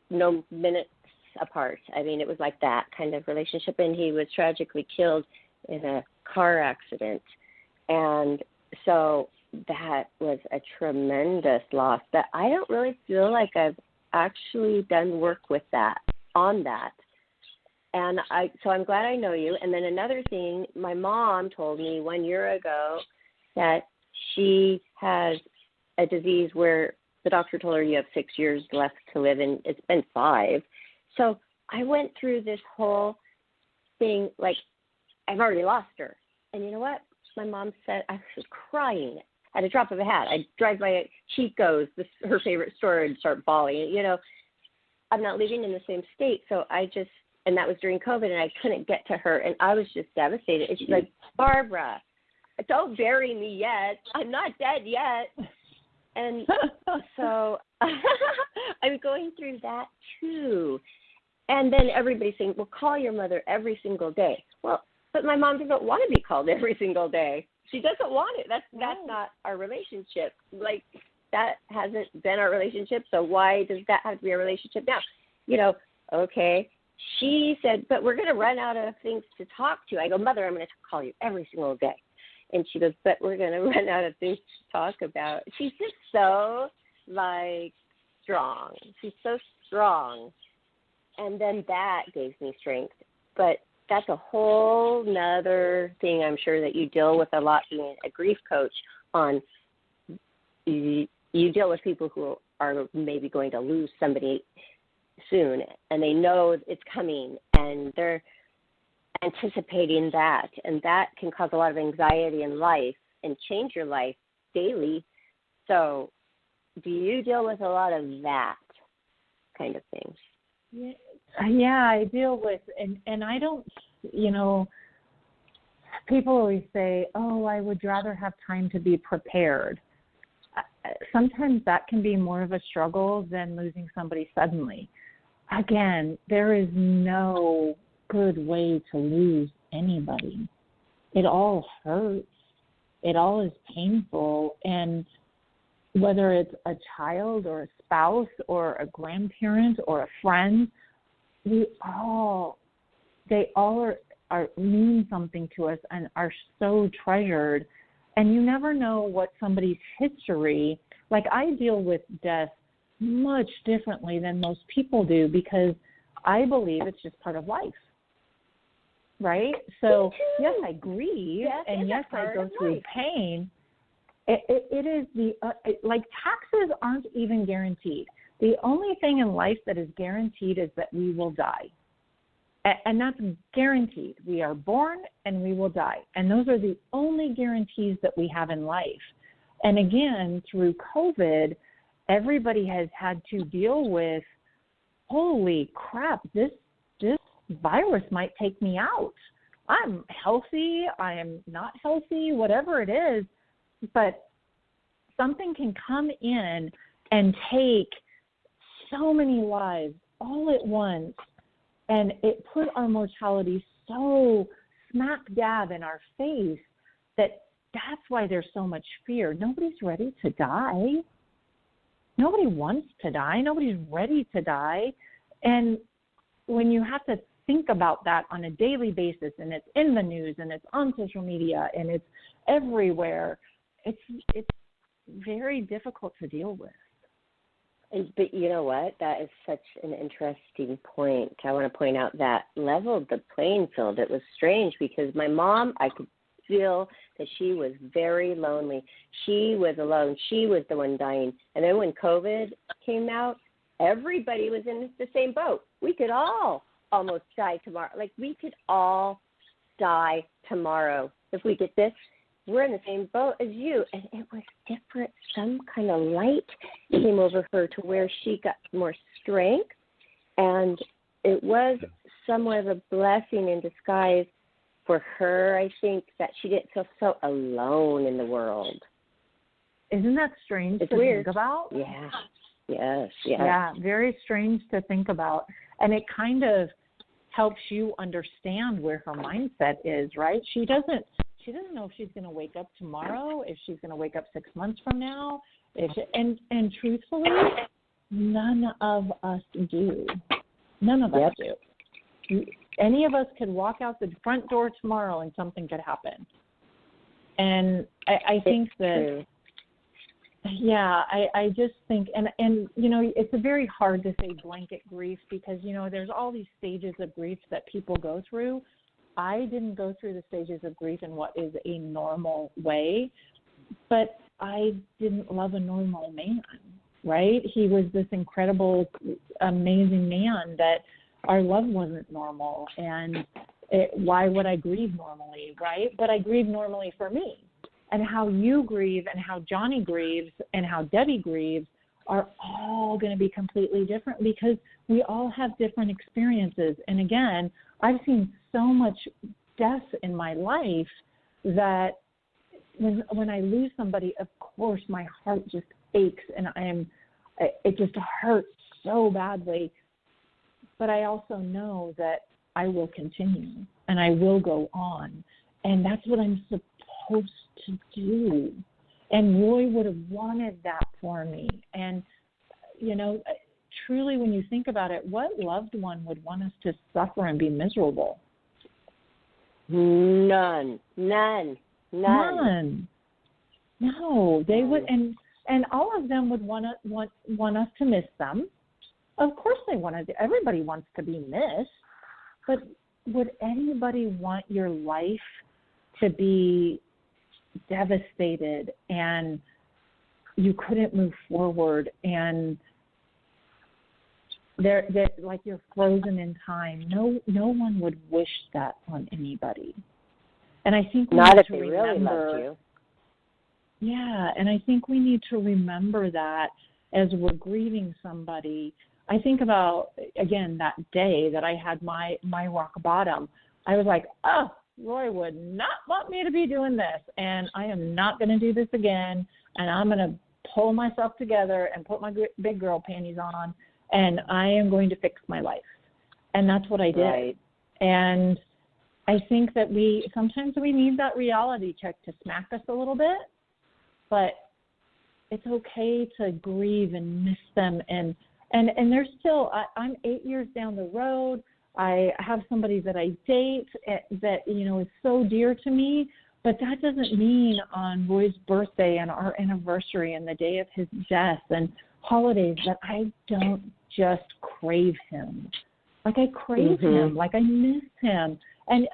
no minutes apart. I mean, it was like that kind of relationship, and he was tragically killed in a car accident. And so that was a tremendous loss, but I don't really feel like I've actually done work on that. And so I'm glad I know you. And then another thing, my mom told me 1 year ago that she has a disease where the doctor told her you have 6 years left to live, and it's been 5. So I went through this whole thing like I've already lost her. And you know what? My mom said, I was crying at a drop of a hat. I'd drive by Chico's, her favorite store, and start bawling. You know, I'm not living in the same state, so and that was during COVID, and I couldn't get to her, and I was just devastated. And she's like, Barbara, don't bury me yet. I'm not dead yet. And so I'm going through that too. And then everybody's saying, well, call your mother every single day. Well, but my mom doesn't want to be called every single day. She doesn't want it. That's not our relationship. Like, that hasn't been our relationship, so why does that have to be our relationship now? You know, okay. She said, but we're going to run out of things to talk to. I go, Mother, I'm going to call you every single day. And she goes, but we're going to run out of things to talk about. She's just so, strong. She's so strong. And then that gave me strength. But that's a whole nother thing I'm sure that you deal with a lot being a grief coach on. You deal with people who are maybe going to lose somebody soon, and they know it's coming, and they're anticipating that, and that can cause a lot of anxiety in life and change your life daily. So do you deal with a lot of that kind of thing? Yeah, I deal with, and I don't, people always say, oh, I would rather have time to be prepared. Sometimes that can be more of a struggle than losing somebody suddenly. Again, there is no good way to lose anybody. It all hurts. It all is painful. And whether it's a child or a spouse or a grandparent or a friend, they all are mean something to us and are so treasured. And you never know what somebody's history, like I deal with death much differently than most people do because I believe it's just part of life, right? So, yes, I grieve, and yes, I go through pain. It is taxes aren't even guaranteed. The only thing in life that is guaranteed is that we will die. And that's guaranteed. We are born and we will die. And those are the only guarantees that we have in life. And again, through COVID, everybody has had to deal with, holy crap, this virus might take me out. I'm healthy, I am not healthy, whatever it is, but something can come in and take so many lives all at once, and it put our mortality so smack dab in our face that's why there's so much fear. Nobody's ready to die. Nobody wants to die. Nobody's ready to die. And when you have to think about that on a daily basis, and it's in the news, and it's on social media, and it's everywhere, it's very difficult to deal with. But you know what? That is such an interesting point. I want to point out that leveled the playing field. It was strange because my mom, I could feel that she was very lonely. She was alone. She was the one dying. And then when COVID came out, everybody was in the same boat. We could all almost die tomorrow. Like, we could all die tomorrow. If we get this, we're in the same boat as you. And it was different. Some kind of light came over her to where she got more strength. And it was somewhat of a blessing in disguise for her, I think, that she didn't feel so alone in the world. Isn't that strange to weird. Think about? Yeah. Yes. Yeah. Yeah, very strange to think about. And it kind of helps you understand where her mindset is, right? She doesn't know if she's going to wake up tomorrow, if she's going to wake up 6 months from now. And truthfully, none of us do. None of us do. Any of us could walk out the front door tomorrow and something could happen. And I think that, I just think, and you know, it's very hard to say blanket grief because, you know, there's all these stages of grief that people go through. I didn't go through the stages of grief in what is a normal way, but I didn't love a normal man, right? He was this incredible, amazing man that our love wasn't normal, and why would I grieve normally, right? But I grieve normally for me. And how you grieve and how Johnny grieves and how Debbie grieves are all going to be completely different because we all have different experiences. And again, I've seen so much death in my life that when I lose somebody, of course, my heart just aches and it just hurts so badly. But I also know that I will continue and I will go on. And that's what I'm supposed to do. And Roy would have wanted that for me. And, you know, truly when you think about it, what loved one would want us to suffer and be miserable? None. No, they would, and all of them would want us to miss them. Of course they wanted to. Everybody wants to be missed, but would anybody want your life to be devastated and you couldn't move forward and they're like you're frozen in time? No one would wish that on anybody. And I think we not need if to they remember, really loved you. Yeah, and I think we need to remember that as we're grieving somebody. I think about, again, that day that I had my rock bottom. I was like, oh, Roy would not want me to be doing this, and I am not going to do this again, and I'm going to pull myself together and put my big girl panties on, and I am going to fix my life. And that's what I did. Right. And I think that sometimes we need that reality check to smack us a little bit, but it's okay to grieve and miss them. And there's still, I'm 8 years down the road. I have somebody that I date that, you know, is so dear to me, but that doesn't mean on Roy's birthday and our anniversary and the day of his death and holidays that I don't just crave him. Like I crave him, like I miss him. And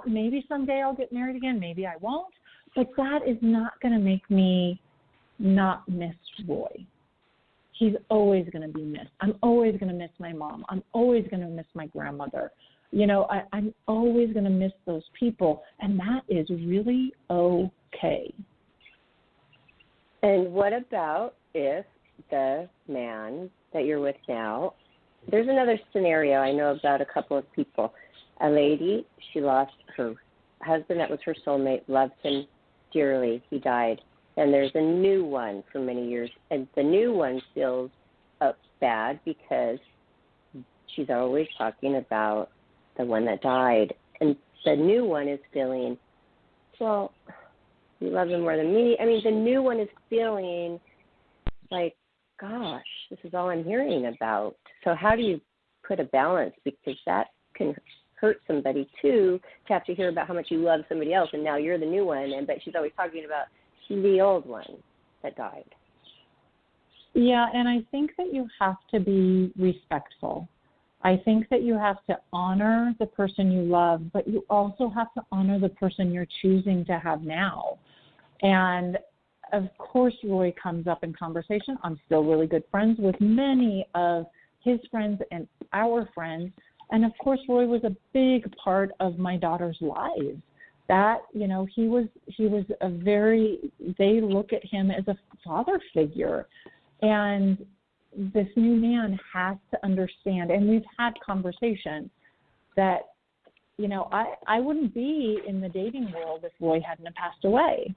maybe someday I'll get married again, maybe I won't, but that is not going to make me not miss Roy. He's always going to be missed. I'm always going to miss my mom. I'm always going to miss my grandmother. I'm always going to miss those people, and that is really okay. And what about if the man that you're with now, there's another scenario I know about a couple of people. A lady, she lost her husband that was her soulmate, loved him dearly. He died. And there's a new one for many years, and the new one feels bad because she's always talking about the one that died. And the new one is feeling, well, you love him more than me. I mean, the new one is feeling like, gosh, this is all I'm hearing about. So how do you put a balance? Because that can hurt somebody, too, to have to hear about how much you love somebody else, and now you're the new one, but she's always talking about the old one that died. Yeah, and I think that you have to be respectful. I think that you have to honor the person you love, but you also have to honor the person you're choosing to have now. And, of course, Roy comes up in conversation. I'm still really good friends with many of his friends and our friends. And, of course, Roy was a big part of my daughter's lives. That, he was they look at him as a father figure. And this new man has to understand, and we've had conversations that, I wouldn't be in the dating world if Roy hadn't passed away,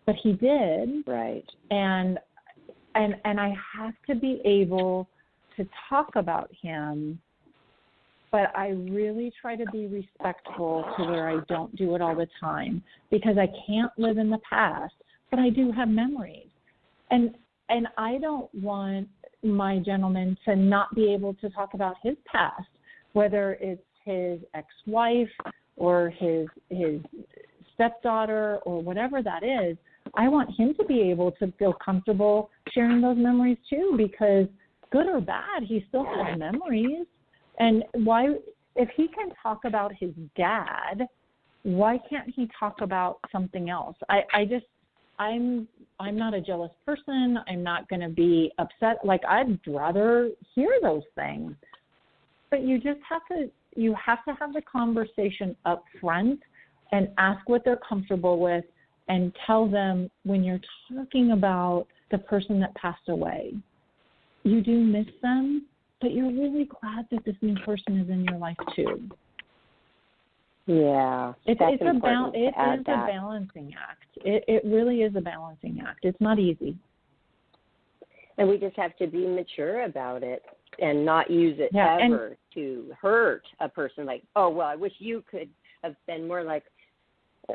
but he did. Right. And I have to be able to talk about him, but I really try to be respectful to where I don't do it all the time, because I can't live in the past, but I do have memories. And I don't want my gentleman to not be able to talk about his past, whether it's his ex-wife or his stepdaughter or whatever that is. I want him to be able to feel comfortable sharing those memories too, because good or bad, he still has memories. And why, if he can talk about his dad, why can't he talk about something else? I'm not a jealous person. I'm not going to be upset. Like, I'd rather hear those things. But you just have to have the conversation up front and ask what they're comfortable with, and tell them when you're talking about the person that passed away, you do miss them, but you're really glad that this new person is in your life too. Yeah, it's a balancing act. It really is a balancing act. It's not easy. And we just have to be mature about it and not use it ever to hurt a person. Like, oh, well, I wish you could have been more like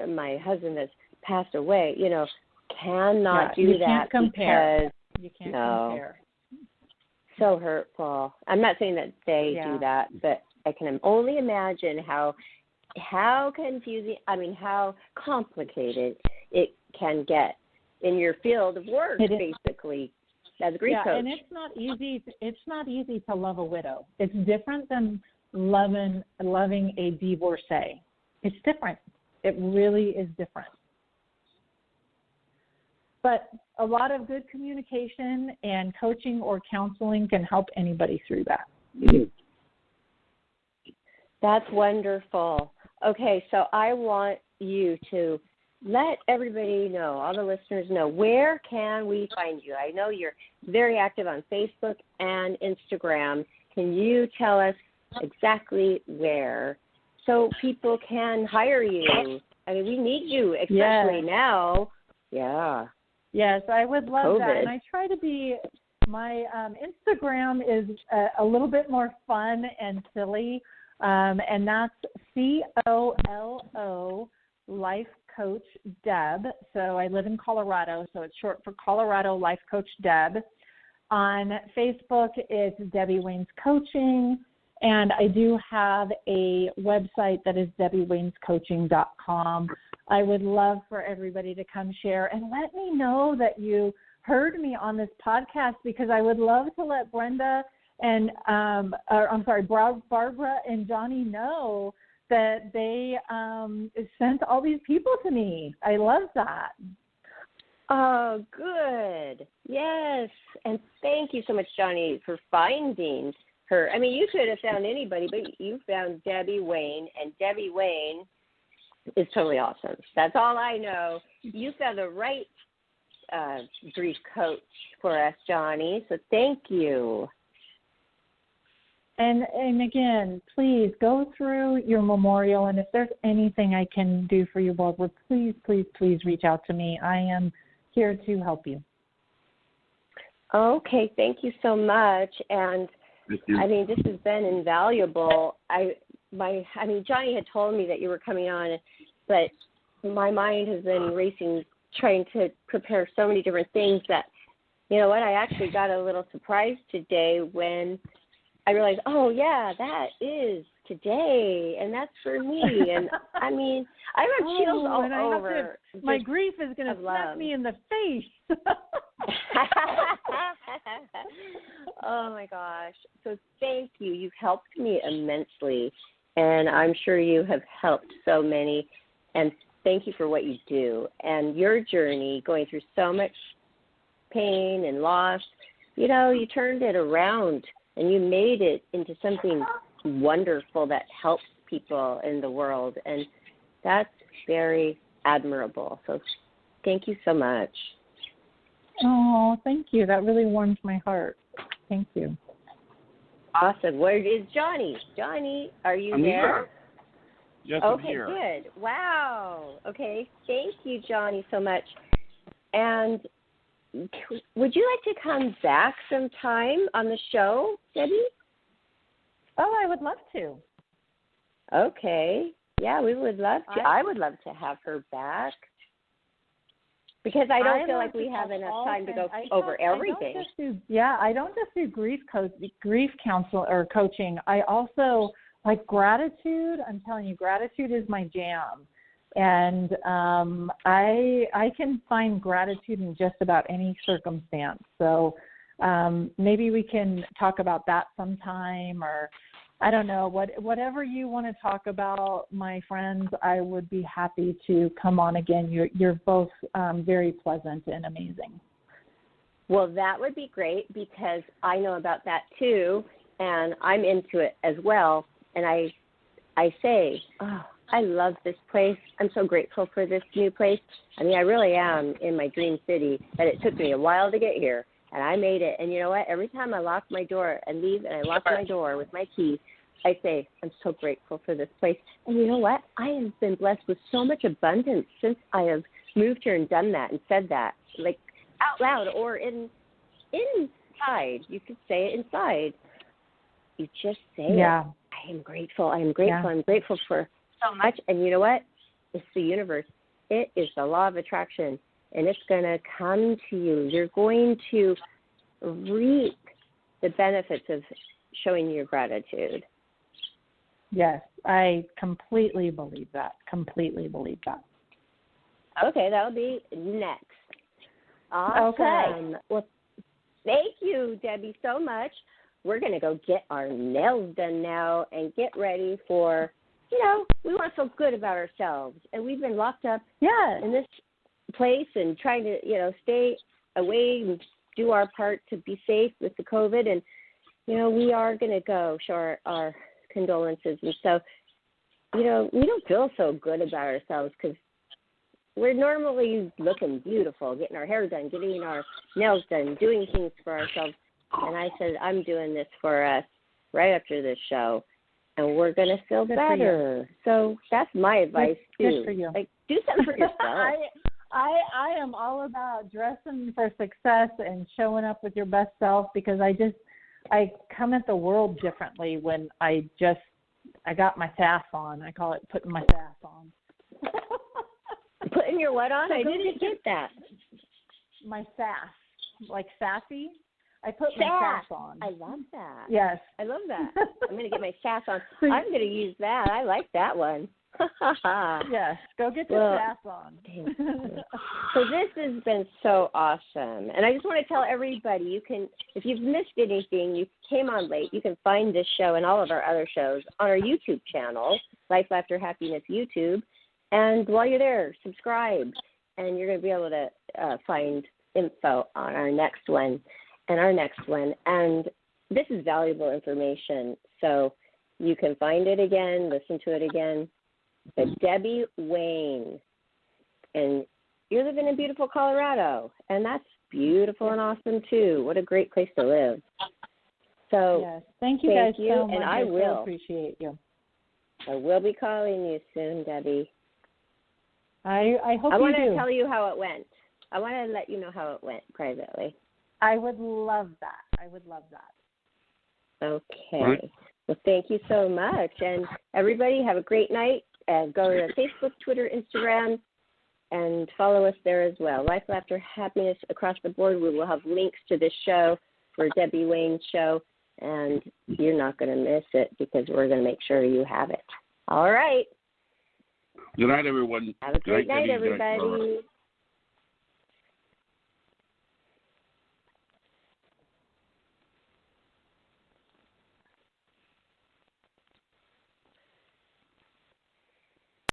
my husband that's passed away. Cannot do that. You can't compare. You can't compare. So hurtful. I'm not saying that they do that, but I can only imagine how confusing, how complicated it can get in your field of work, basically, as a grief coach. And it's not easy to love a widow. It's different than loving a divorcee. It's different. It really is different. But a lot of good communication and coaching or counseling can help anybody through that. That's wonderful. Okay, so I want you to let everybody know, all the listeners know, where can we find you? I know you're very active on Facebook and Instagram. Can you tell us exactly where so people can hire you? We need you, especially now. Yeah. Yes, I would love that. And I try to be, my Instagram is a little bit more fun and silly. And that's COLO Life Coach Deb. So I live in Colorado, so it's short for Colorado Life Coach Deb. On Facebook, it's Debbie Waines Coaching, and I do have a website that is DebbieWainesCoaching.com. I would love for everybody to come share and let me know that you heard me on this podcast, because I would love to let Brenda and Barbara and Johnny know that they sent all these people to me. I love that. Oh, good. Yes. And thank you so much, Johnny, for finding her. I mean, you could have found anybody, but you found Debbie Waine, and Debbie Waine is totally awesome. That's all I know. You found the right grief coach for us, Johnny, so thank you. And again, please go through your memorial, and if there's anything I can do for you, Barbara, please, please, please reach out to me. I am here to help you. Okay, thank you so much. And I mean, this has been invaluable. Johnny had told me that you were coming on, but my mind has been racing, trying to prepare so many different things that, you know what, I actually got a little surprised today when I realized, oh, yeah, that is today, and that's for me. And, I mean, I have chills all over. My grief is going to slap me in the face. Oh, my gosh. So thank you. You've helped me immensely, and I'm sure you have helped so many. And thank you for what you do. And your journey, going through so much pain and loss, you know, you turned it around, and you made it into something wonderful that helps people in the world. And that's very admirable. So thank you so much. Oh, thank you. That really warms my heart. Thank you. Awesome. Where is Johnny? Johnny, are you I'm there? Here. Yes, okay, I'm here. Good. Wow. Okay. Thank you, Johnny, so much. And would you like to come back sometime on the show, Debbie? Oh, I would love to. Okay. Yeah, we would love to. I would love to have her back because I don't feel like we have enough time to go over everything. I don't just do grief counsel or coaching. I also like gratitude. I'm telling you, gratitude is my jam. And I can find gratitude in just about any circumstance. So maybe we can talk about that sometime, or I don't know, whatever you want to talk about, my friends. I would be happy to come on again. You're both very pleasant and amazing. Well, that would be great because I know about that too, and I'm into it as well. And I say, oh, I love this place. I'm so grateful for this new place. I mean, I really am in my dream city, but it took me a while to get here, and I made it. And you know what? Every time I lock my door and leave and I lock my door with my key, I say, I'm so grateful for this place. And you know what? I have been blessed with so much abundance since I have moved here and done that and said that, like out loud or inside. You could say it inside. You just say it. I am grateful. I am grateful. I'm grateful for so much. And you know what? It's the universe. It is the law of attraction, and it's going to come to you. You're going to reap the benefits of showing your gratitude. Yes, I completely believe that. Okay, that'll be next. Awesome. Okay. Well, thank you, Debbie, so much. We're going to go get our nails done now and get ready for, you know, we want to feel good about ourselves. And we've been locked up in this place and trying to, you know, stay away and do our part to be safe with the COVID. And, you know, we are going to go show our condolences. And so, you know, we don't feel so good about ourselves because we're normally looking beautiful, getting our hair done, getting our nails done, doing things for ourselves. And I said, I'm doing this for us right after this show, and we're going to feel better. So that's my advice, too. Good for you. Like, do something for yourself. I am all about dressing for success and showing up with your best self because I come at the world differently when I got my sass on. I call it putting my sass on. Putting your what on? I didn't get that. My sass, like sassy. I put my sass on. I love that. Yes. I love that. I'm going to get my sass on. I'm going to use that. I like that one. Yes. Go get your sass on. So this has been so awesome. And I just want to tell everybody, you can, if you've missed anything, you came on late, you can find this show and all of our other shows on our YouTube channel, Life, Laughter, Happiness YouTube. And while you're there, subscribe. And you're going to be able to find info on our next one. And our next one. And this is valuable information. So you can find it again, listen to it again. But Debbie Waine, and you're living in beautiful Colorado, and that's beautiful and awesome too. What a great place to live. So yes, thank you guys so much. And I will so appreciate you. I will be calling you soon, Debbie. I hope you do. I want to tell you how it went. I want to let you know how it went privately. I would love that. Okay. Right. Well, thank you so much. And everybody have a great night. And go to Facebook, Twitter, Instagram, and follow us there as well. Life, Laughter, Happiness across the board. We will have links to this show for Debbie Waine's show, and you're not going to miss it because we're going to make sure you have it. All right. Good night, everyone. Have a great night, Debbie. everybody.